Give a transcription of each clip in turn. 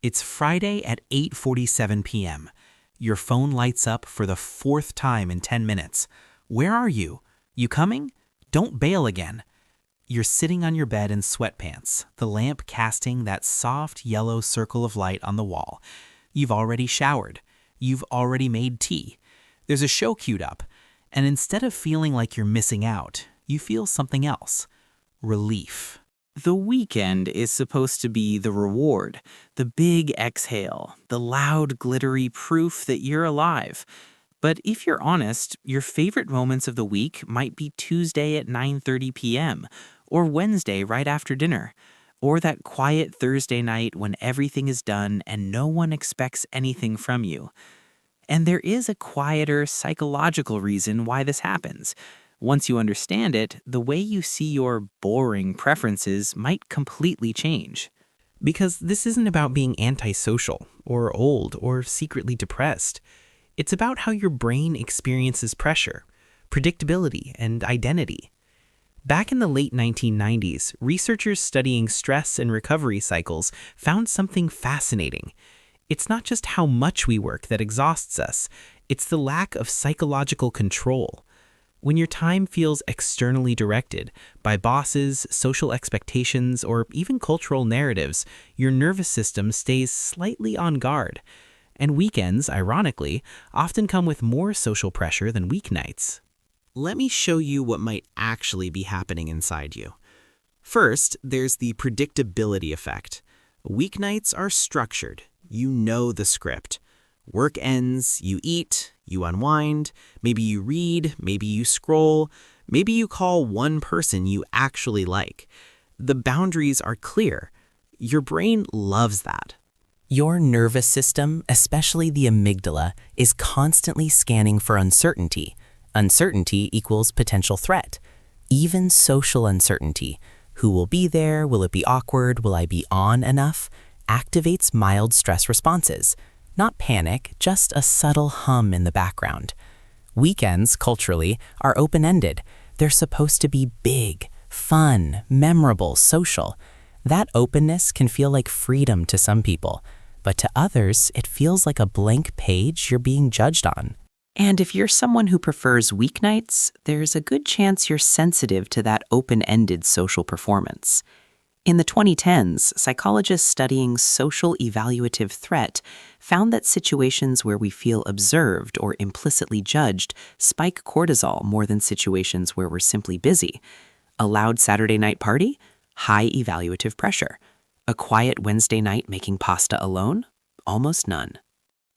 It's Friday at 8:47 p.m. Your phone lights up for the fourth time in 10 minutes. Where are you? You coming? Don't bail again. You're sitting on your bed in sweatpants, the lamp casting that soft yellow circle of light on the wall. You've already showered. You've already made tea. There's a show queued up. And instead of feeling like you're missing out, you feel something else. Relief. The weekend is supposed to be the reward, the big exhale, the loud, glittery proof that you're alive. But if you're honest, your favorite moments of the week might be Tuesday at 9:30 p.m., or Wednesday right after dinner, or that quiet Thursday night when everything is done and no one expects anything from you. And there is a quieter psychological reason why this happens. Once you understand it, the way you see your boring preferences might completely change. Because this isn't about being antisocial, or old, or secretly depressed. It's about how your brain experiences pressure, predictability, and identity. Back in the late 1990s, researchers studying stress and recovery cycles found something fascinating. It's not just how much we work that exhausts us, it's the lack of psychological control. When your time feels externally directed by bosses, social expectations, or even cultural narratives, your nervous system stays slightly on guard. And weekends, ironically, often come with more social pressure than weeknights. Let me show you what might actually be happening inside you. First, there's the predictability effect. Weeknights are structured. You know the script. Work ends, you eat, you unwind, maybe you read, maybe you scroll, maybe you call one person you actually like. The boundaries are clear. Your brain loves that. Your nervous system, especially the amygdala, is constantly scanning for uncertainty. Uncertainty equals potential threat. Even social uncertainty, who will be there, will it be awkward, will I be on enough, activates mild stress responses. Not panic, just a subtle hum in the background. Weekends, culturally, are open-ended. They're supposed to be big, fun, memorable, social. That openness can feel like freedom to some people, but to others, it feels like a blank page you're being judged on. And if you're someone who prefers weeknights, there's a good chance you're sensitive to that open-ended social performance. In the 2010s, psychologists studying social evaluative threat found that situations where we feel observed or implicitly judged spike cortisol more than situations where we're simply busy. A loud Saturday night party? High evaluative pressure. A quiet Wednesday night making pasta alone? Almost none.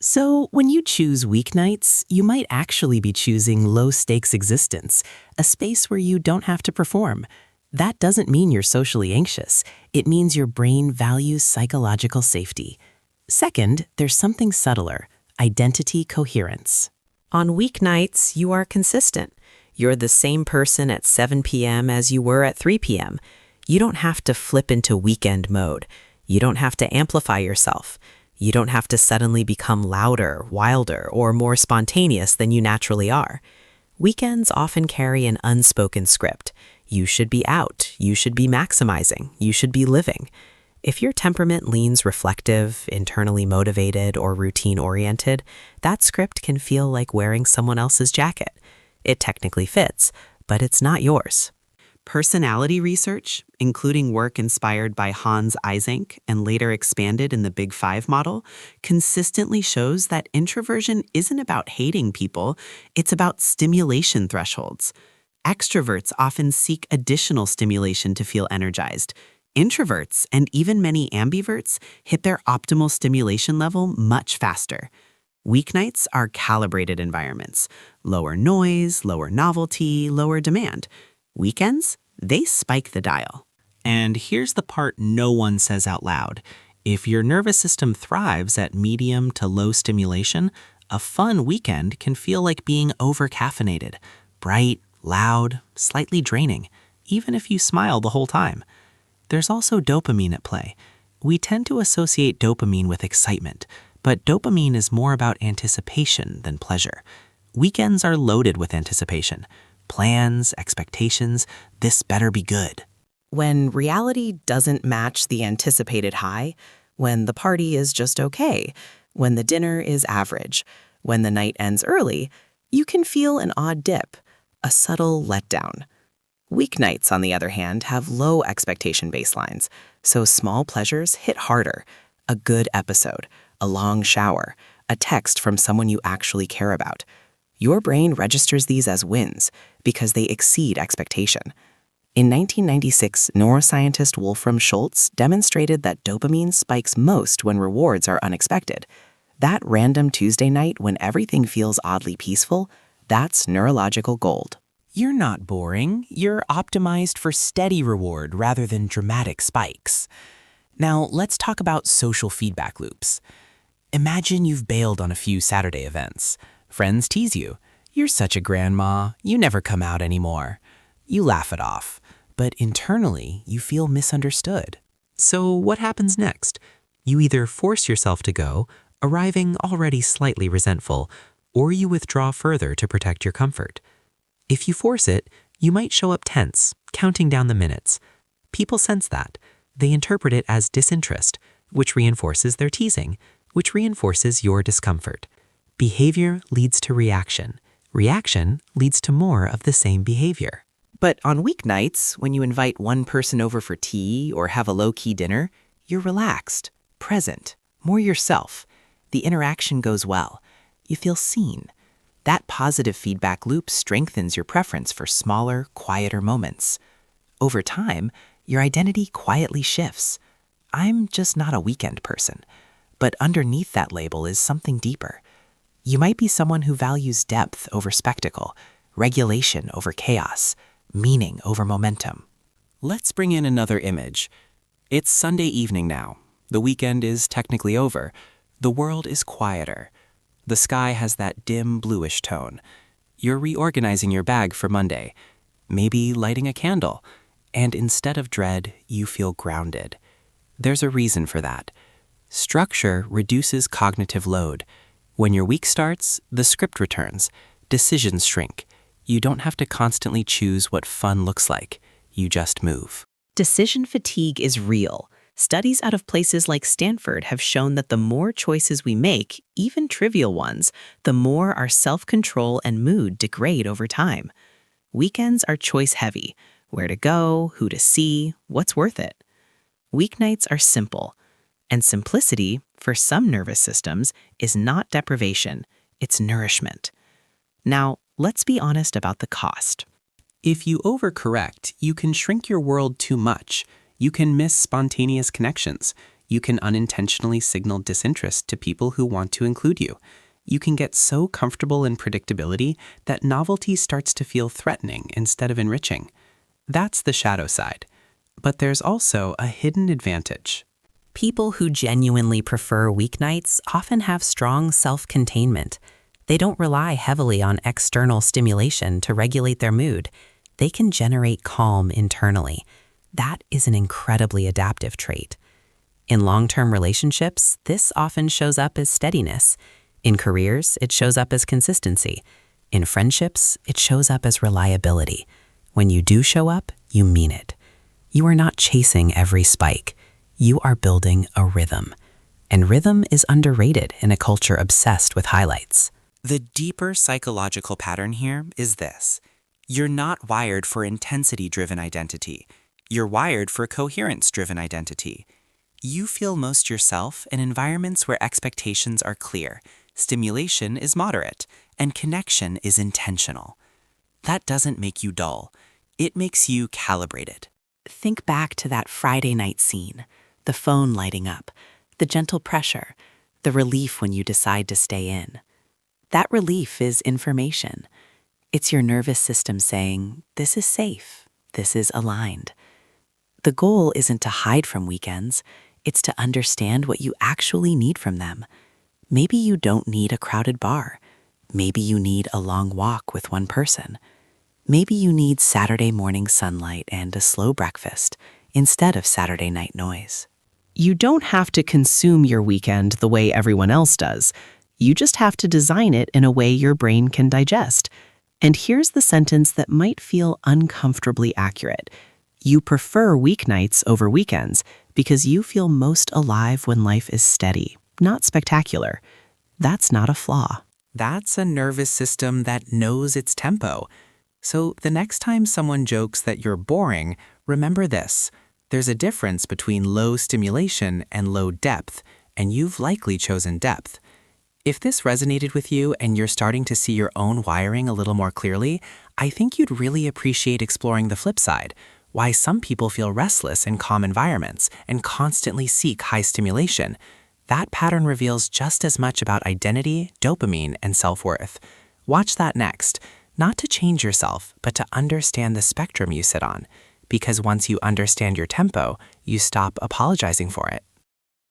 So when you choose weeknights, you might actually be choosing low-stakes existence, a space where you don't have to perform. That doesn't mean you're socially anxious. It means your brain values psychological safety. Second, there's something subtler, identity coherence. On weeknights, you are consistent. You're the same person at 7 p.m. as you were at 3 p.m. You don't have to flip into weekend mode. You don't have to amplify yourself. You don't have to suddenly become louder, wilder, or more spontaneous than you naturally are. Weekends often carry an unspoken script. You should be out, you should be maximizing, you should be living. If your temperament leans reflective, internally motivated, or routine-oriented, that script can feel like wearing someone else's jacket. It technically fits, but it's not yours. Personality research, including work inspired by Hans Eysenck and later expanded in the Big Five model, consistently shows that introversion isn't about hating people, it's about stimulation thresholds. Extroverts often seek additional stimulation to feel energized. Introverts, and even many ambiverts, hit their optimal stimulation level much faster. Weeknights are calibrated environments. Lower noise, lower novelty, lower demand. Weekends, they spike the dial. And here's the part no one says out loud. If your nervous system thrives at medium to low stimulation, a fun weekend can feel like being over-caffeinated, bright, loud, slightly draining, even if you smile the whole time. There's also dopamine at play. We tend to associate dopamine with excitement, but dopamine is more about anticipation than pleasure. Weekends are loaded with anticipation. Plans, expectations, this better be good. When reality doesn't match the anticipated high, when the party is just okay, when the dinner is average, when the night ends early, you can feel an odd dip, a subtle letdown. Weeknights, on the other hand, have low expectation baselines, so small pleasures hit harder. A good episode, a long shower, a text from someone you actually care about. Your brain registers these as wins because they exceed expectation. In 1996, neuroscientist Wolfram Schultz demonstrated that dopamine spikes most when rewards are unexpected. That random Tuesday night when everything feels oddly peaceful, that's neurological gold. You're not boring. You're optimized for steady reward rather than dramatic spikes. Now, let's talk about social feedback loops. Imagine you've bailed on a few Saturday events. Friends tease you. You're such a grandma. You never come out anymore. You laugh it off, but internally, you feel misunderstood. So what happens next? You either force yourself to go, arriving already slightly resentful, or you withdraw further to protect your comfort. If you force it, you might show up tense, counting down the minutes. People sense that. They interpret it as disinterest, which reinforces their teasing, which reinforces your discomfort. Behavior leads to reaction. Reaction leads to more of the same behavior. But on weeknights, when you invite one person over for tea or have a low-key dinner, you're relaxed, present, more yourself. The interaction goes well. You feel seen. That positive feedback loop strengthens your preference for smaller, quieter moments. Over time, your identity quietly shifts. I'm just not a weekend person. But underneath that label is something deeper. You might be someone who values depth over spectacle, regulation over chaos, meaning over momentum. Let's bring in another image. It's Sunday evening now. The weekend is technically over. The world is quieter. The sky has that dim bluish tone. You're reorganizing your bag for Monday, maybe lighting a candle, and instead of dread, you feel grounded. There's a reason for that. Structure reduces cognitive load. When your week starts, the script returns. Decisions shrink. You don't have to constantly choose what fun looks like. You just move. Decision fatigue is real. Studies out of places like Stanford have shown that the more choices we make, even trivial ones, the more our self-control and mood degrade over time. Weekends are choice-heavy. Where to go, who to see, what's worth it. Weeknights are simple. And simplicity, for some nervous systems, is not deprivation, it's nourishment. Now, let's be honest about the cost. If you overcorrect, you can shrink your world too much. You can miss spontaneous connections. You can unintentionally signal disinterest to people who want to include you. You can get so comfortable in predictability that novelty starts to feel threatening instead of enriching. That's the shadow side. But there's also a hidden advantage. People who genuinely prefer weeknights often have strong self-containment. They don't rely heavily on external stimulation to regulate their mood. They can generate calm internally. That is an incredibly adaptive trait. In long-term relationships, this often shows up as steadiness. In careers, it shows up as consistency. In friendships, it shows up as reliability. When you do show up, you mean it. You are not chasing every spike. You are building a rhythm. And rhythm is underrated in a culture obsessed with highlights. The deeper psychological pattern here is this. You're not wired for intensity-driven identity. You're wired for coherence-driven identity. You feel most yourself in environments where expectations are clear, stimulation is moderate, and connection is intentional. That doesn't make you dull. It makes you calibrated. Think back to that Friday night scene, the phone lighting up, the gentle pressure, the relief when you decide to stay in. That relief is information. It's your nervous system saying, this is safe, this is aligned. The goal isn't to hide from weekends, it's to understand what you actually need from them. Maybe you don't need a crowded bar. Maybe you need a long walk with one person. Maybe you need Saturday morning sunlight and a slow breakfast instead of Saturday night noise. You don't have to consume your weekend the way everyone else does. You just have to design it in a way your brain can digest. And here's the sentence that might feel uncomfortably accurate. You prefer weeknights over weekends because you feel most alive when life is steady, not spectacular. That's not a flaw. That's a nervous system that knows its tempo. So the next time someone jokes that you're boring, remember this. There's a difference between low stimulation and low depth, and you've likely chosen depth. If this resonated with you and you're starting to see your own wiring a little more clearly, I think you'd really appreciate exploring the flip side, why some people feel restless in calm environments and constantly seek high stimulation. That pattern reveals just as much about identity, dopamine, and self-worth. Watch that next, not to change yourself, but to understand the spectrum you sit on. Because once you understand your tempo, you stop apologizing for it.